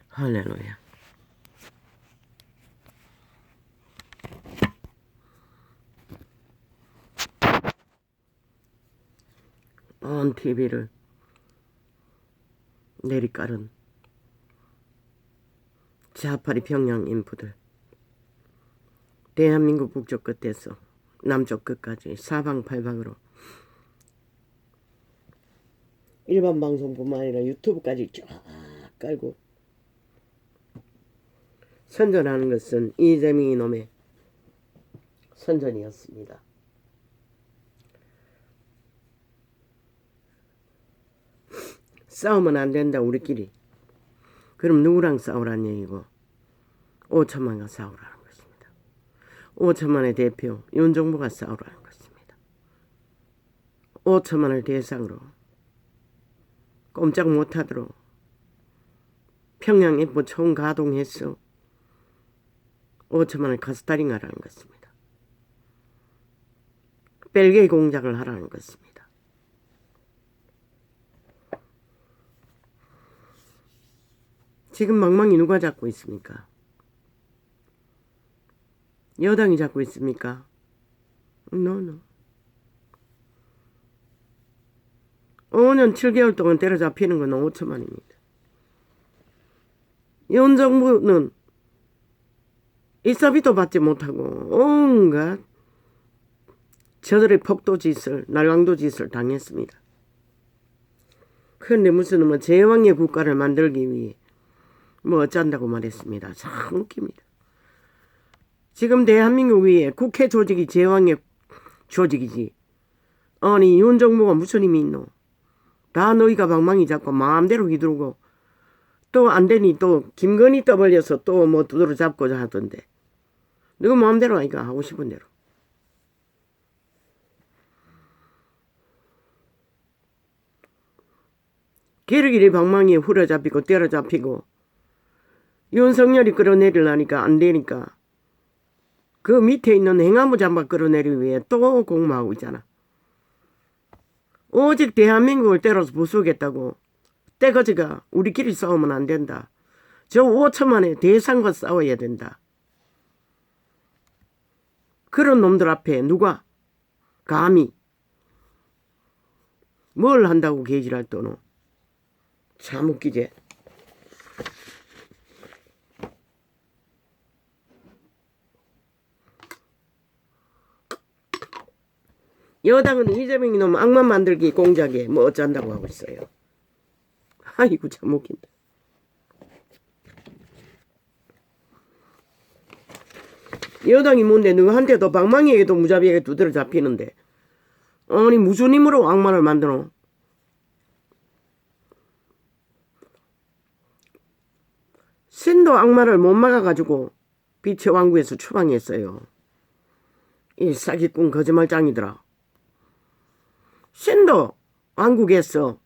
할렐루야. 온 TV를 내리깔은 자파리 평양 인부들, 대한민국 북쪽 끝에서 남쪽 끝까지 사방팔방으로 일반 방송뿐만 아니라 유튜브까지 쫙 깔고 선전하는 것은 이재명 이놈의 선전이었습니다. 싸우면 안 된다 우리끼리. 그럼 누구랑 싸우란 얘기고 5천만과 싸우라는 것입니다. 5천만의 대표 윤정부가 싸우라는 것입니다. 5천만을 대상으로 꼼짝 못하도록 평양 인부 총가동해서 5천만을 가스타링하라는 것입니다. 벨기에 공작을 하라는 것입니다. 지금 망망이 누가 잡고 있습니까? 여당이 잡고 있습니까? No. 5년 7개월 동안 때려잡히는 건 5천만입니다. 윤정부는 일사비도 받지 못하고 온갖 저들의 폭도짓을 날강도짓을 당했습니다. 그런데 무슨 뭐 제왕의 국가를 만들기 위해 뭐 어쩐다고 말했습니다. 참 웃깁니다. 지금 대한민국 위에 국회 조직이 제왕의 조직이지. 아니 윤정부가 무슨 힘이 있노? 다 너희가 방망이 잡고 마음대로 휘두르고 또 안되니 또 김건희 떠벌려서 또 뭐 두드러 잡고자 하던데 너희 마음대로 하니까 하고 싶은 대로. 기르기리 방망이에 후려잡히고 때려잡히고 윤석열이 끌어내리려니까 안 되니까 그 밑에 있는 행안부 장관 끌어내리기 위해 또 공모하고 있잖아. 오직 대한민국을 때려서 부수겠다고. 떼거지가 우리끼리 싸우면 안 된다. 저 5천만의 대상과 싸워야 된다. 그런 놈들 앞에 누가 감히 뭘 한다고 개지랄 떠노. 참 웃기지. 여당은 이재명 이놈 악만 만들기 공작에 뭐 어쩐다고 하고 있어요. 아이고 참 웃긴다. 여당이 뭔데 누구한테도 방망이에게도 무자비하게 두드려 잡히는데 아니 무슨 힘으로 악마를 만드노? 신도 악마를 못 막아가지고 빛의 왕국에서 추방했어요. 이 사기꾼 거짓말장이더라. 신도 왕국에서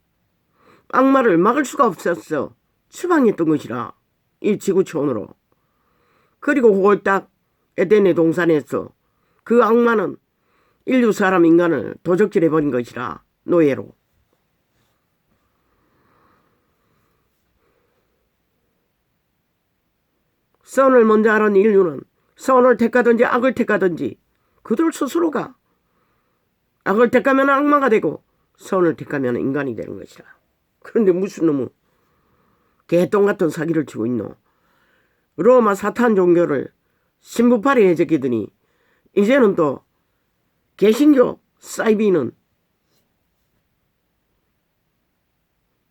악마를 막을 수가 없었어. 추방했던 것이라. 이 지구촌으로. 그리고 홀딱 에덴의 동산에서 그 악마는 인류 사람 인간을 도적질해버린 것이라. 노예로. 선을 먼저 하는 인류는 선을 택하든지 악을 택하든지 그들 스스로가 악을 택하면 악마가 되고 선을 택하면 인간이 되는 것이라. 그런데 무슨 놈은 개똥 같은 사기를 치고 있노. 로마 사탄 종교를 신부팔이 해적이더니 이제는 또 개신교 사이비는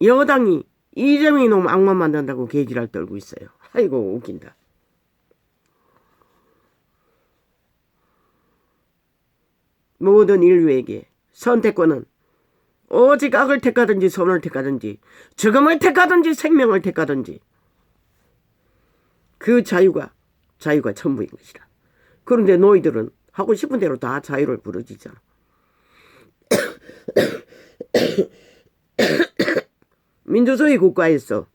여당이 이재명 이놈 악마 만든다고 개지랄 떨고 있어요. 아이고 웃긴다. 모든 인류에게 선택권은 오직 악을 택하든지 선을 택하든지 죽음을 택하든지 생명을 택하든지 그 자유가 전부인 것이라. 그런데 너희들은 하고 싶은 대로 다 자유를 부르짖잖아. 민주주의 국가에서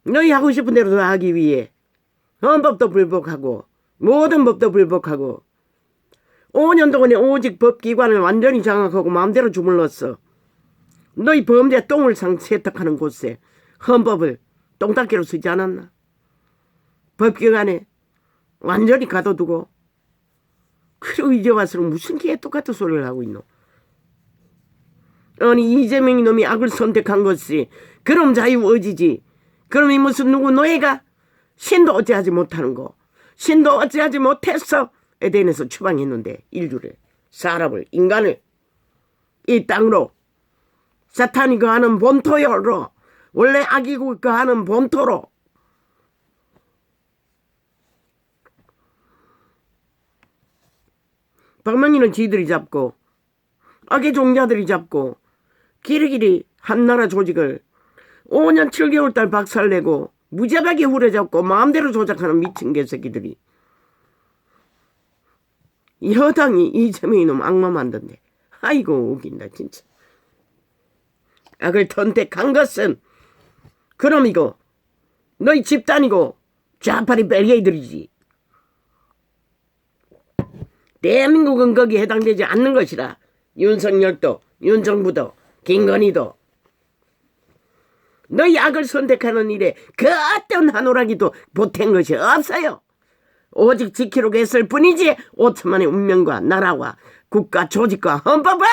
너희 하고 싶은 대로 다 하기 위해 헌법도 불복하고 모든 법도 불복하고 5년 동안에 오직 법기관을 완전히 장악하고 마음대로 주물렀어. 너희 범죄 똥을 세탁하는 곳에 헌법을 똥닦이로 쓰지 않았나? 법규 안에 완전히 가둬두고 그리고 이제 와서는 무슨 개 똑같은 소리를 하고 있노? 아니 이재명 놈이 악을 선택한 것이 그럼 자유의지지. 그럼 이 무슨 누구 노예가 신도 어찌하지 못하는 거. 신도 어찌하지 못해서 에덴에서 추방했는데 인류를 사람을 인간을 이 땅으로 사탄이 거하는 본토로 원래 악이 거하는 본토로 방망이는 지들이 잡고 악의 종자들이 잡고 길이길이 한나라 조직을 5년 7개월달 박살내고 무자박에 후려잡고 마음대로 조작하는 미친 개새끼들이 여당이 이재명 이놈 악마 만든데 아이고 웃긴다 진짜. 악을 선택한 것은 그놈이고 너희 집단이고 좌파리 벨게이들이지. 대한민국은 거기에 해당되지 않는 것이라. 윤석열도 윤정부도 김건희도 너희 악을 선택하는 일에 그 어떤 한오라기도 보탠 것이 없어요. 오직 지키려고 했을 뿐이지 5천만의 운명과 나라와 국가 조직과 헌법을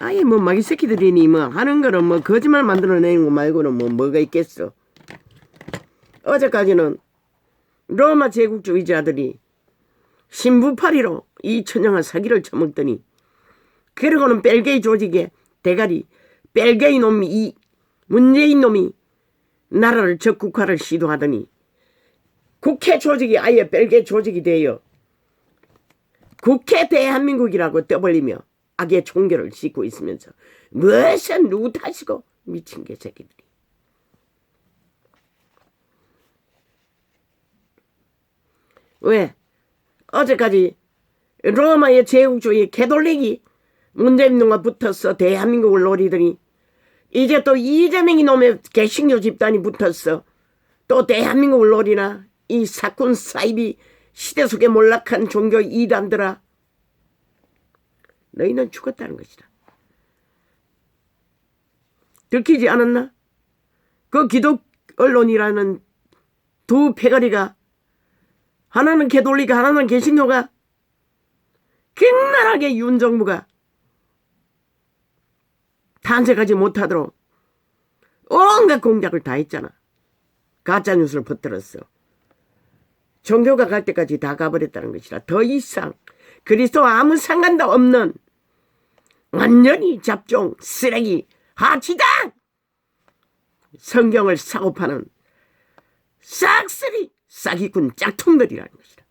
아예 뭐 마귀 새끼들이니 뭐 하는 거는 뭐 거짓말 만들어내는 거 말고는 뭐가 있겠어. 어제까지는 로마 제국주의자들이 신부파리로 2천냥을 사기를 쳐먹더니 그러고는 벨게이 조직의 대가리 벨게이 놈이 이 문재인 놈이 나라를 적국화를 시도하더니 국회 조직이 아예 벨게이 조직이 돼요. 국회 대한민국이라고 떠벌리며 악의 총결을 싣고 있으면서 무엇은 누구 탓이고 미친 개새끼들이. 왜? 어제까지 로마의 제국주의 개돌리기 문재인 놈과 붙었어 대한민국을 노리더니 이제 또 이재명이 놈의 개신교 집단이 붙었어 또 대한민국을 노리나. 이 사꾼 사이비 시대 속에 몰락한 종교 이단들아 너희는 죽었다는 것이다. 들키지 않았나? 그 기독 언론이라는 두 패거리가 하나는 개돌리가 하나는 개신교가 격렬하게 윤정부가 탄생하지 못하도록 온갖 공작을 다 했잖아. 가짜뉴스를 퍼뜨렸어. 종교가 갈 때까지 다 가버렸다는 것이라. 더 이상 그리스도와 아무 상관도 없는 완전히 잡종 쓰레기 하치당 성경을 사고 파는 싹쓸이 사기꾼 짝퉁들이라는 것이다.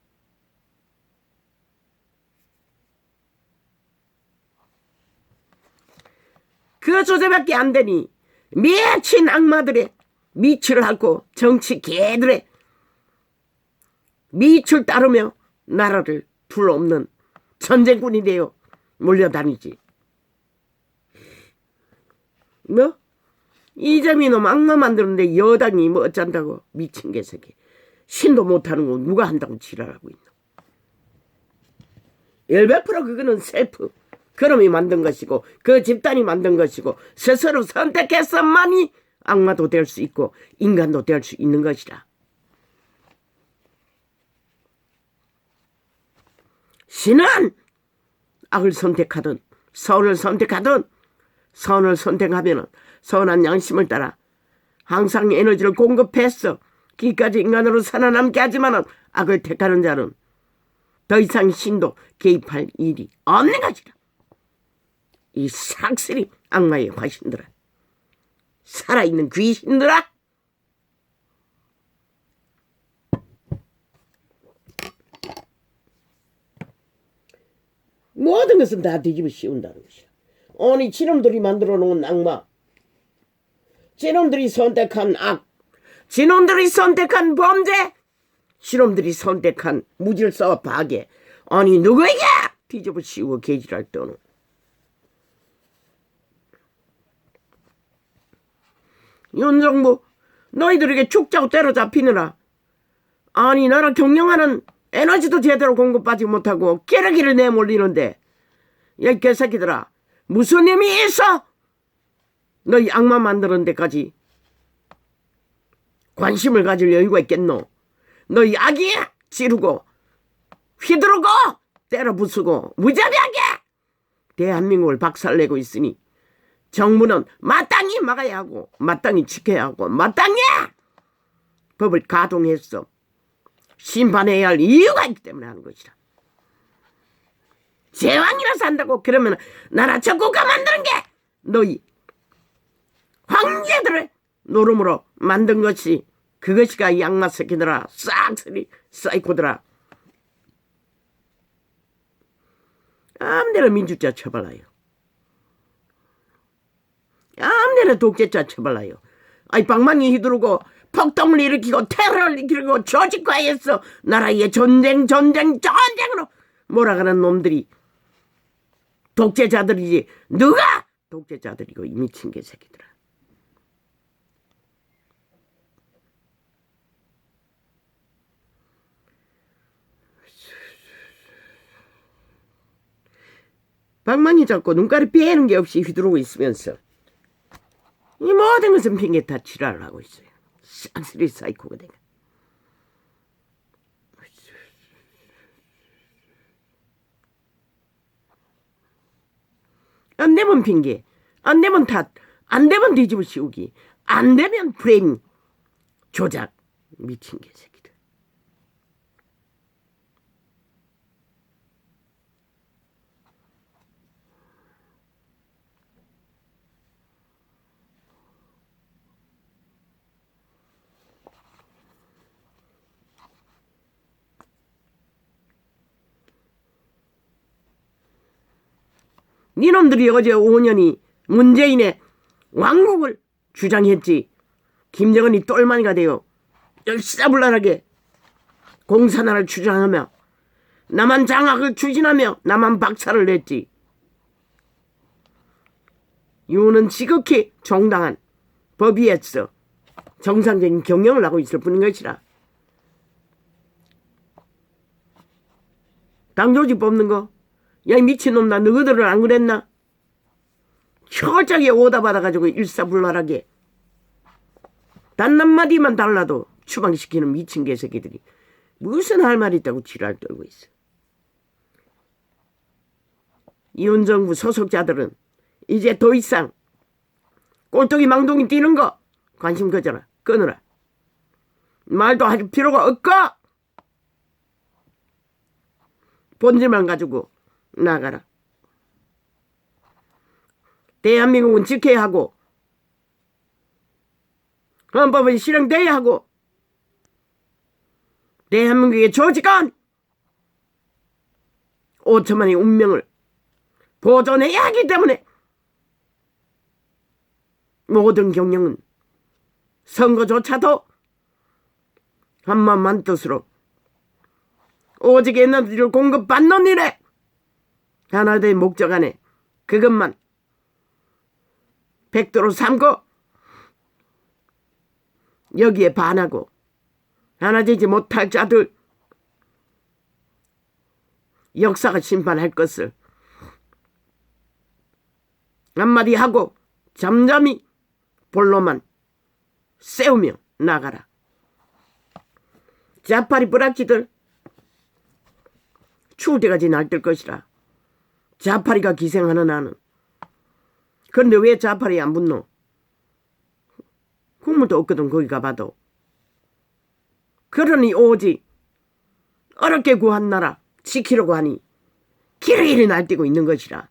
그 조제밖에 안 되니 미친 악마들의 미치를 하고 정치 개들의 미출 따르며 나라를 둘러엎는 전쟁꾼이 되어 몰려다니지. 뭐? 이재명이 놈 악마 만드는데 여당이 뭐 어쩐다고 미친 개새끼. 신도 못하는 거 누가 한다고 지랄하고 있노. 100% 그거는 셀프. 그놈이 만든 것이고 그 집단이 만든 것이고 스스로 선택해서만이 악마도 될 수 있고 인간도 될 수 있는 것이다. 신은 악을 선택하든 선을 선택하든 선을 선택하면 선한 양심을 따라 항상 에너지를 공급했어. 기까지 인간으로 살아남게 하지만 악을 택하는 자는 더 이상 신도 개입할 일이 없는 것이다. 이 삭슬이 악마의 화신들아, 살아있는 귀신들아, 모든 것은 다 뒤집어 씌운다는 것이야. 아니 지놈들이 만들어 놓은 악마, 지놈들이 선택한 악, 지놈들이 선택한 범죄, 지놈들이 선택한 무질서와 파괴, 아니 누구에게 뒤집어 씌우고 개질할 떠는. 윤정부 너희들에게 죽자고 때려잡히느라 아니 나라 경영하는 에너지도 제대로 공급받지 못하고 기러기를 내몰리는데 야 개새끼들아 무슨 힘이 있어? 너희 악마 만드는 데까지 관심을 가질 여유가 있겠노? 너희 악이 지르고 휘두르고 때려 부수고 무자비하게 대한민국을 박살내고 있으니 정부는 마땅히 막아야 하고 마땅히 지켜야 하고 마땅히 법을 가동해서 심판해야 할 이유가 있기 때문에 하는 것이라. 제왕이라서 한다고 그러면 나라 저 국가 만드는 게 너희 황제들을 노름으로 만든 것이 그것이가 이 악마 새끼들아 싹쓸이 사이코들아. 아무데나 민주자 처벌라요. 아무데나 독재자 처벌라요. 아이 방망이 휘두르고 폭동을 일으키고 테러를 일으키고 조직화해서 나라의 전쟁으로 몰아가는 놈들이 독재자들이지 누가 독재자들이고 이 미친 개새끼들아. 방망이 잡고 눈가리 빼는 게 없이 휘두르고 있으면서 이 모든 것은 핑계 다 지랄을 하고 있어요. 쌍쓰리 사이코가 되가. 안 되면 핑계, 안 되면 탓, 안 되면 뒤집어 씌우기, 안 되면 프레임 조작. 미친 개새끼들. 니놈들이 어제 5년이 문재인의 왕국을 주장했지. 김정은이 똘마니가 되어 열사불란하게 공산화를 주장하며 남한 장악을 추진하며 남한 박살을 냈지. 이유는 지극히 정당한 법위에서 정상적인 경영을 하고 있을 뿐인 것이라. 당조직 뽑는 거 야 이 미친놈 나 너희들은 안 그랬나? 철저하게 오다 받아가지고 일사불란하게 단 한마디만 달라도 추방시키는 미친 개새끼들이 무슨 할 말이 있다고 지랄 떨고 있어. 이혼정부 소속자들은 이제 더 이상 꼴뚜기 망둥이 뛰는 거 관심 거잖아. 끊으라. 말도 할 필요가 없고 본질만 가지고 나가라. 대한민국은 지켜야 하고 헌법은 실행돼야 하고 대한민국의 조직은 5천만의 운명을 보존해야 하기 때문에 모든 경영은 선거조차도 한마음만 뜻으로 오직 에너지를 공급받는 일에 하나의 목적 안에 그것만 백도로 삼고 여기에 반하고 하나 되지 못할 자들 역사가 심판할 것을 한마디 하고 잠잠히 볼로만 세우며 나가라. 자파리 뿌락지들 추울 때까지 날뜰 것이라. 자파리가 기생하는 나는. 그런데 왜 자파리 안 붙노? 국물도 없거든 거기 가봐도. 그러니 오직 어렵게 구한 나라 지키려고 하니 길이길이 날뛰고 있는 것이라.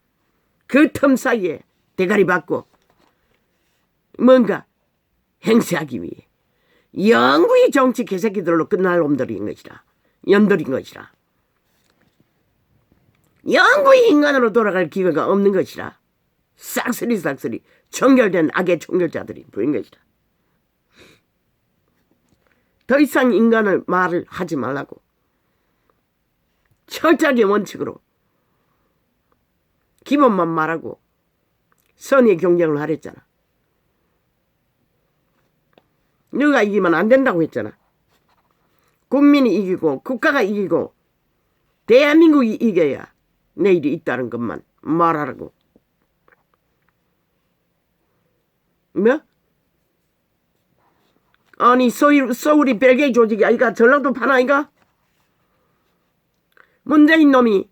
그 틈 사이에 대가리 받고 뭔가 행세하기 위해 영구히 정치 개새끼들로 끝날 놈들인 것이라. 연들인 것이라. 영구히 인간으로 돌아갈 기회가 없는 것이라. 싹쓸이 청결된 악의 청결자들이 보인 것이라. 더 이상 인간을 말을 하지 말라고 철저하게 원칙으로 기본만 말하고 선의의 경쟁을 하랬잖아. 너가 이기면 안 된다고 했잖아. 국민이 이기고 국가가 이기고 대한민국이 이겨야 내일이 있다는 것만 말하라고. 뭐? 아니 서울이 별개의 조직이 아이가 전라도 파나이가? 문재인 놈이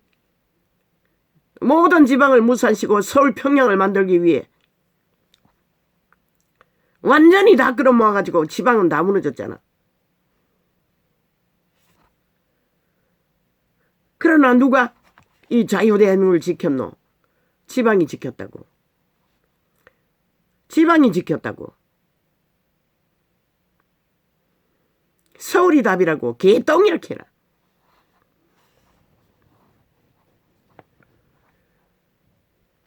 모든 지방을 무산시고 서울 평양을 만들기 위해 완전히 다 끌어모아가지고 지방은 다 무너졌잖아. 그러나 누가 이 자유대한민국을 지켰노? 지방이 지켰다고. 지방이 지켰다고. 서울이 답이라고. 개똥이렇게 해라.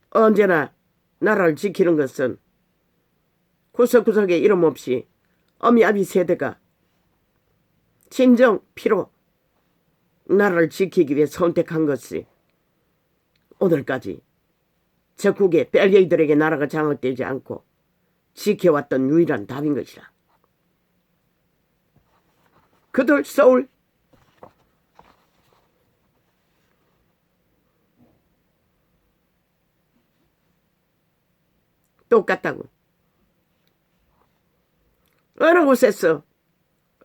언제나 나라를 지키는 것은 구석구석에 이름 없이 어미아비 세대가 진정 피로 나라를 지키기 위해 선택한 것이 오늘까지 적국의 뺄개이들에게 나라가 장악되지 않고 지켜왔던 유일한 답인 것이라. 그들 서울 똑같다고. 어느 곳에서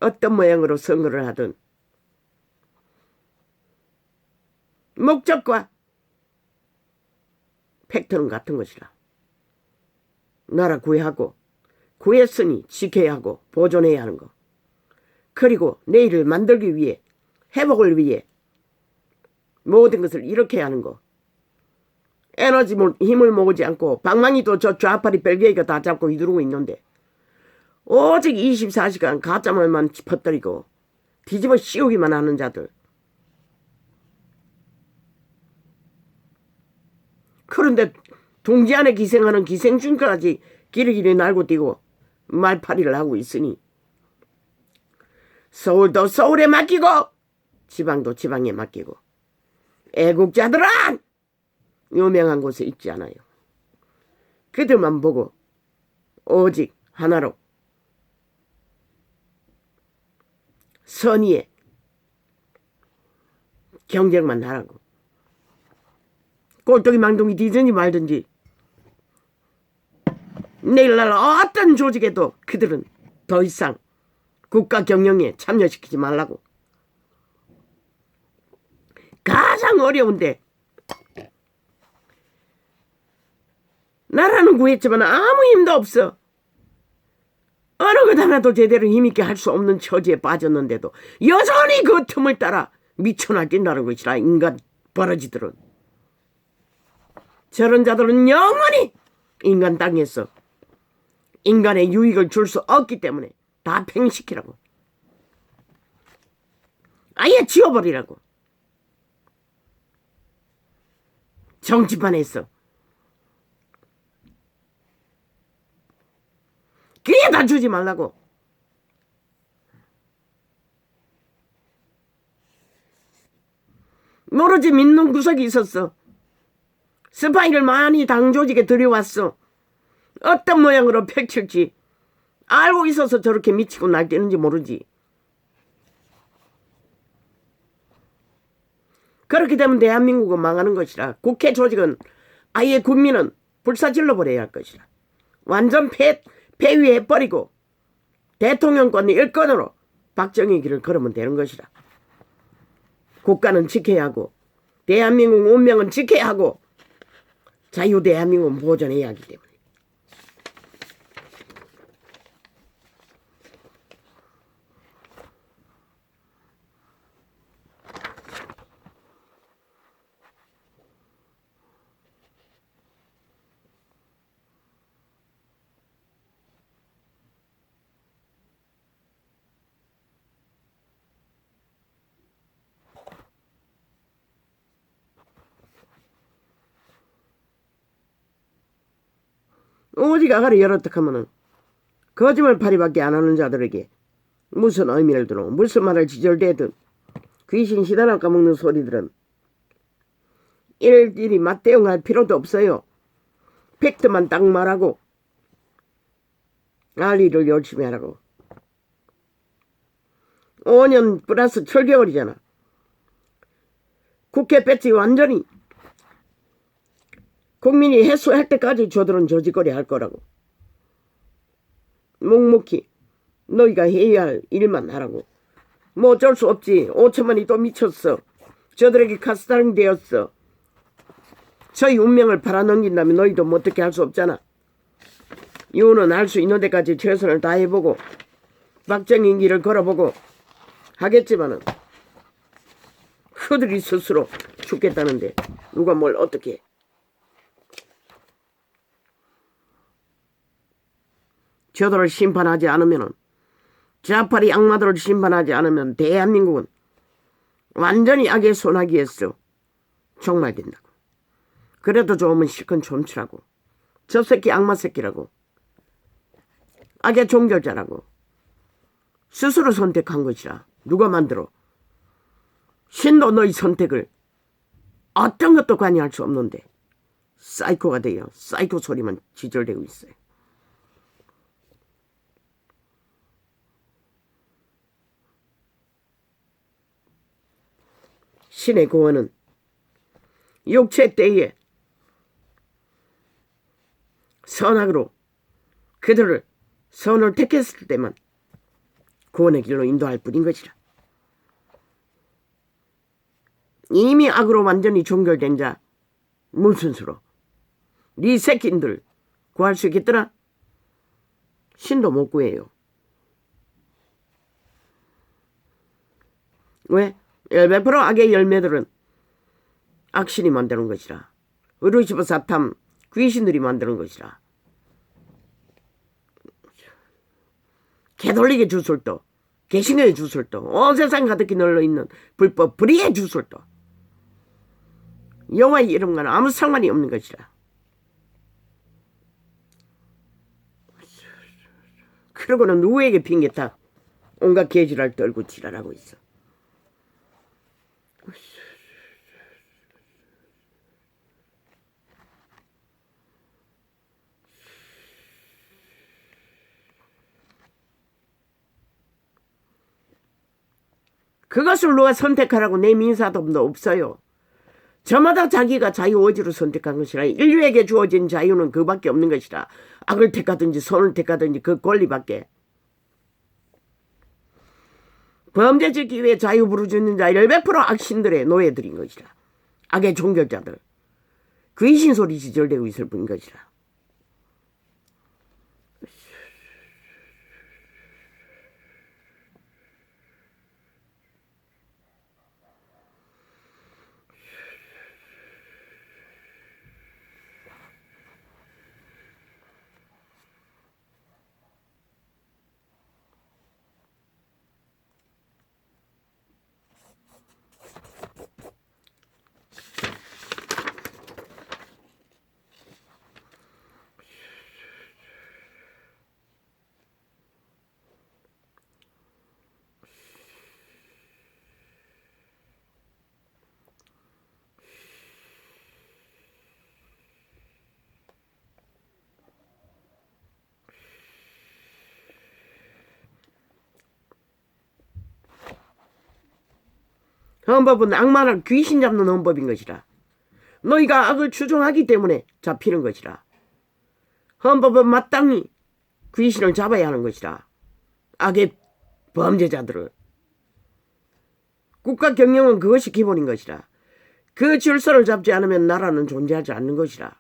어떤 모양으로 선거를 하든 목적과 팩트는 같은 것이라. 나라 구해하고 구했으니 지켜야 하고 보존해야 하는 거. 그리고 내일을 만들기 위해 회복을 위해 모든 것을 이렇게 하는 거. 에너지 힘을 모으지 않고 방망이도 저 좌파리 벨기에가 다 잡고 휘두르고 있는데 오직 24시간 가짜말만 퍼뜨리고 뒤집어 씌우기만 하는 자들. 그런데 둥지 안에 기생하는 기생충까지 기르기를 날고 뛰고 말파리를 하고 있으니 서울도 서울에 맡기고 지방도 지방에 맡기고 애국자들은 유명한 곳에 있지 않아요. 그들만 보고 오직 하나로 선의의 경쟁만 하라고. 꼴뚜기 망둥이 뒤든지 말든지 내일날 어떤 조직에도 그들은 더 이상 국가 경영에 참여시키지 말라고. 가장 어려운데 나라는 구했지만 아무 힘도 없어. 어느 것 하나도 제대로 힘있게 할 수 없는 처지에 빠졌는데도 여전히 그 틈을 따라 미쳐나뛴다는 것이라. 인간 버러지들은. 저런 자들은 영원히 인간 땅에서 인간의 유익을 줄 수 없기 때문에 다 팽식히라고. 아예 지워버리라고. 정치판에서. 기회다 주지 말라고. 모르지 믿는 구석이 있었어. 스파이를 많이 당 조직에 들여왔어. 어떤 모양으로 펼칠지 알고 있어서 저렇게 미치고 날뛰는지 모르지. 그렇게 되면 대한민국은 망하는 것이라. 국회 조직은 아예 국민은 불사질러 버려야 할 것이라. 완전 폐위해버리고 대통령권 일권으로 박정희 길을 걸으면 되는 것이라. 국가는 지켜야 하고 대한민국 운명은 지켜야 하고 자유대한민국은 보존해야 하기 때문에. 오직 아가리 열었다 하면은 거짓말파리밖에 안 하는 자들에게 무슨 의미를 두노. 무슨 말을 지절대든 귀신 시다나 까먹는 소리들은 일일이 맞대응할 필요도 없어요. 팩트만 딱 말하고 할 일을 열심히 하라고. 5년 플러스 7개월이잖아. 국회 배치 완전히 국민이 해소할 때까지 저들은 저짓거리 할 거라고. 묵묵히 너희가 해야 할 일만 하라고. 뭐 어쩔 수 없지. 5천만이 또 미쳤어. 저들에게 가스타링 되었어. 저희 운명을 팔아넘긴다면 너희도 뭐 어떻게 할 수 없잖아. 이유는 할 수 있는 데까지 최선을 다해보고 박정희 길을 걸어보고 하겠지만은 그들이 스스로 죽겠다는데 누가 뭘 어떻게 해. 저들을 심판하지 않으면은 좌파리 악마들을 심판하지 않으면 대한민국은 완전히 악의 소나기에서 종말된다고. 그래도 좋으면 실컷 춤추라고. 저 새끼 악마 새끼라고. 악의 종결자라고. 스스로 선택한 것이라. 누가 만들어. 신도 너희 선택을 어떤 것도 관여할 수 없는데 사이코가 돼요. 사이코 소리만 지절되고 있어요. 신의 구원은 육체 때에 선악으로 그들을 선을 택했을 때만 구원의 길로 인도할 뿐인 것이라. 이미 악으로 완전히 종결된 자 무슨 수로 네 새끼들 구할 수 있겠더라? 신도 못 구해요. 왜? 100% 악의 열매들은 악신이 만드는 것이라. 루시퍼 사탐 귀신들이 만드는 것이라. 개돌리게 주술도 개신의 주술도 온 세상 가득히 널려있는 불법 불의의 주술도 여호와의 이름과는 아무 상관이 없는 것이라. 그러고는 누구에게 핑계타 온갖 개지랄 떨고 지랄하고 있어. 그것을 누가 선택하라고 내 민사dom도 없어요. 저마다 자기가 자유의지로 선택한 것이라. 인류에게 주어진 자유는 그밖에 없는 것이라. 악을 택하든지 선을 택하든지 그 권리밖에. 범죄 짓기 위해 자유 부르짖는 자를 100% 악신들의 노예들인 것이라. 악의 종결자들. 귀신 소리 지절되고 있을 뿐인 것이라. 헌법은 악마를 귀신 잡는 헌법인 것이라. 너희가 악을 추종하기 때문에 잡히는 것이라. 헌법은 마땅히 귀신을 잡아야 하는 것이라. 악의 범죄자들을. 국가 경영은 그것이 기본인 것이라. 그 질서를 잡지 않으면 나라는 존재하지 않는 것이라.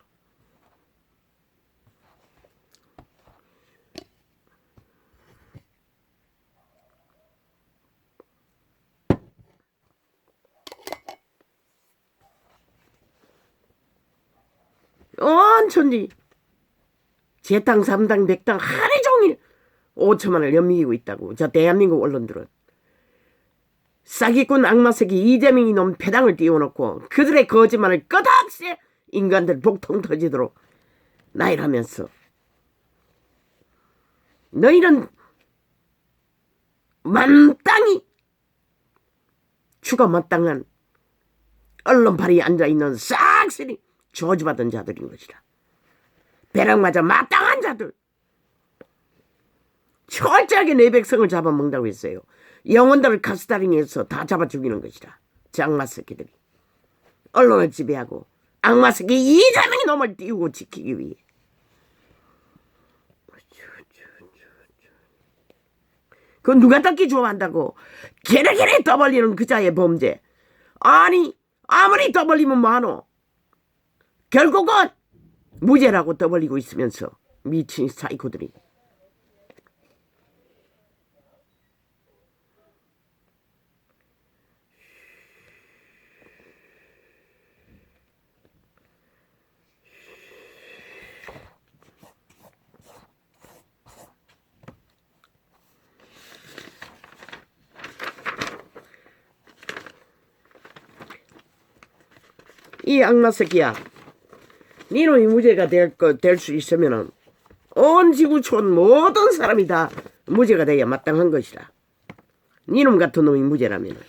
온 천지 제당 3당 100당 하루 종일 5천만을 연미이고 있다고. 저 대한민국 언론들은 사기꾼 악마새끼 이재명이 놈 패당을 띄워놓고 그들의 거짓말을 끝없이 인간들 복통 터지도록 나열하면서 너희는 마땅히 죽어 마땅한 언론팔이 앉아있는 싹쓸이 저주받은 자들인 것이라. 배랑 맞아 마땅한 자들. 철저하게 내 백성을 잡아먹는다고 했어요. 영혼들을 가스다링에서 다 잡아 죽이는 것이라. 장마 새끼들이 언론을 지배하고 악마 새끼 이재명이 놈을 띄우고 지키기 위해. 그건 누가 닦기 좋아한다고. 게레게레 떠벌리는 그자의 범죄. 아니 아무리 떠벌리면 뭐하노. 결국은 무죄라고 떠벌리고 있으면서 미친 사이코들이. 이 악마 새끼야, 니놈이 무죄가 될 수 있으면은 온 지구촌 모든 사람이 다 무죄가 돼야 마땅한 것이라. 니놈 같은 놈이 무죄라면은.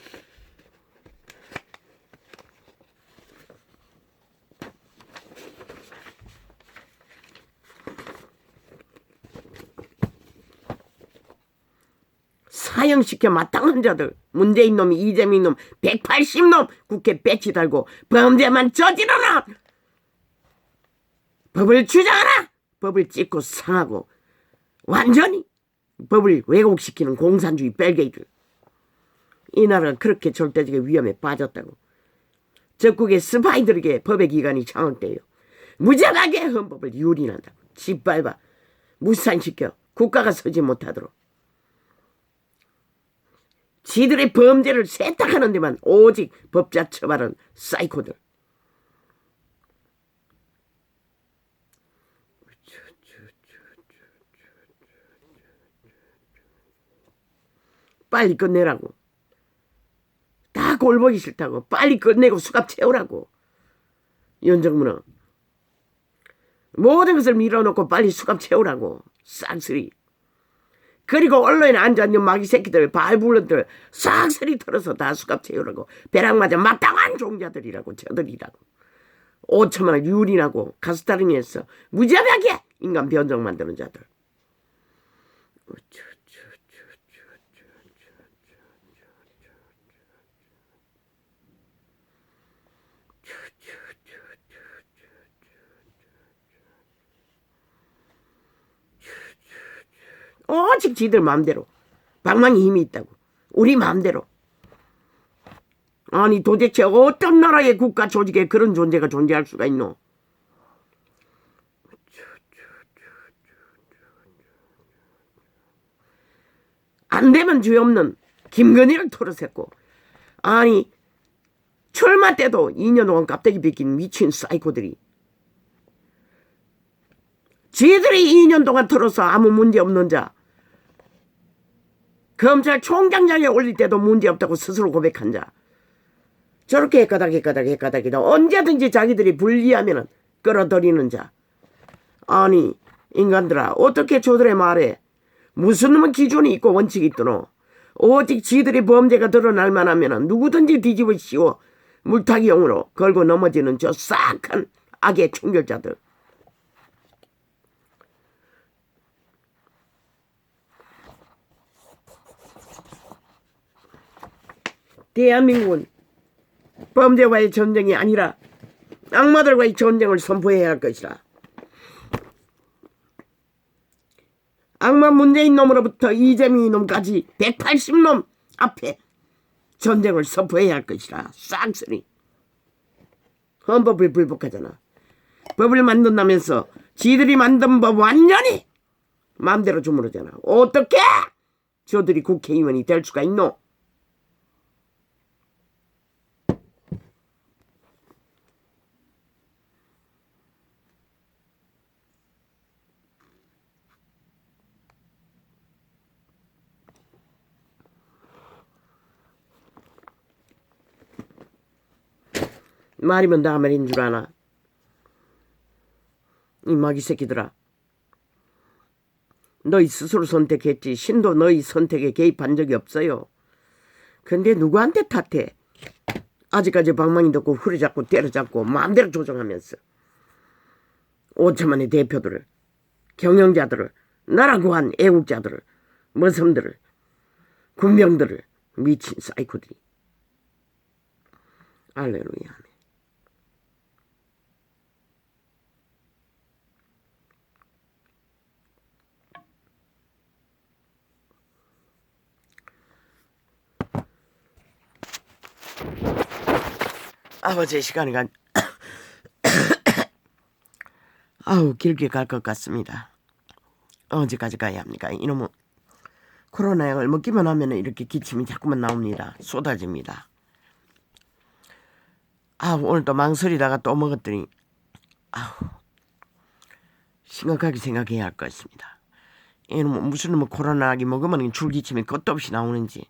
사형시켜 마땅한 자들, 문재인 놈이 이재명 놈 180놈 국회 배치 달고 범죄만 저지르는, 법을 주장하라. 법을 찍고 상하고 완전히 법을 왜곡시키는 공산주의 벨게이들. 이 나라가 그렇게 절대적인 위험에 빠졌다고. 적국의 스파이들에게 법의 기관이 장악돼요. 무자하게 헌법을 유린한다고. 짓밟아 무산시켜 국가가 서지 못하도록. 지들의 범죄를 세탁하는 데만 오직 법자 처벌은 사이코들. 빨리 끝내라고. 다 골보기 싫다고. 빨리 끝내고 수갑 채우라고. 윤정문은 모든 것을 밀어놓고 빨리 수갑 채우라고. 싹쓸이. 그리고 언론에 앉아있는 마귀 새끼들, 발불런들 싹쓸이 털어서 다 수갑 채우라고. 벼락 맞아 마땅한 종자들이라고. 저들이라고. 5천만 원 유린하고 가스다링에서 무자비하게 인간 변종 만드는 자들. 오직 지들 마음대로. 방망이 힘이 있다고. 우리 마음대로. 아니 도대체 어떤 나라의 국가 조직에 그런 존재가 존재할 수가 있노? 안 되면 죄 없는 김건희를 털어샜고, 아니 출마 때도 2년 동안 깝대기 뺏긴 미친 사이코들이 지들이 2년 동안 털어서 아무 문제 없는 자, 검찰총장장에 올릴 때도 문제 없다고 스스로 고백한 자, 저렇게 헷가닥 언제든지 자기들이 불리하면 끌어들이는 자. 아니 인간들아, 어떻게 저들의 말에 무슨 기준이 있고 원칙이 있더노? 오직 지들의 범죄가 드러날 만하면 누구든지 뒤집어 씌워 물타기용으로 걸고 넘어지는 저 싹한 악의 총결자들. 대한민국은 범죄와의 전쟁이 아니라 악마들과의 전쟁을 선포해야 할 것이라. 악마 문재인 놈으로부터 이재명 놈까지 180놈 앞에 전쟁을 선포해야 할 것이라. 쌍쓰리. 헌법을 불복하잖아. 법을 만든다면서 지들이 만든 법 완전히 마음대로 주무르잖아. 어떻게 저들이 국회의원이 될 수가 있노? 말이면 다 말인 줄 아나? 이 마귀 새끼들아, 너희 스스로 선택했지 신도 너희 선택에 개입한 적이 없어요. 근데 누구한테 탓해? 아직까지 방망이 듣고 후려잡고 때려잡고 마음대로 조정하면서 5천만의 대표들을, 경영자들을, 나라 구한 애국자들을, 머슴들을 군병들을, 미친 사이코들이. 할렐루야. 아버지의 시간이 길게 갈 것 같습니다. 언제까지 가야 합니까? 이놈은 코로나 약을 먹기만 하면 이렇게 기침이 자꾸만 나옵니다. 쏟아집니다. 오늘 또 망설이다가 또 먹었더니 심각하게 생각해야 할 것 같습니다. 이놈은 무슨 코로나 약이 먹으면 줄기침이 끝도 없이 나오는지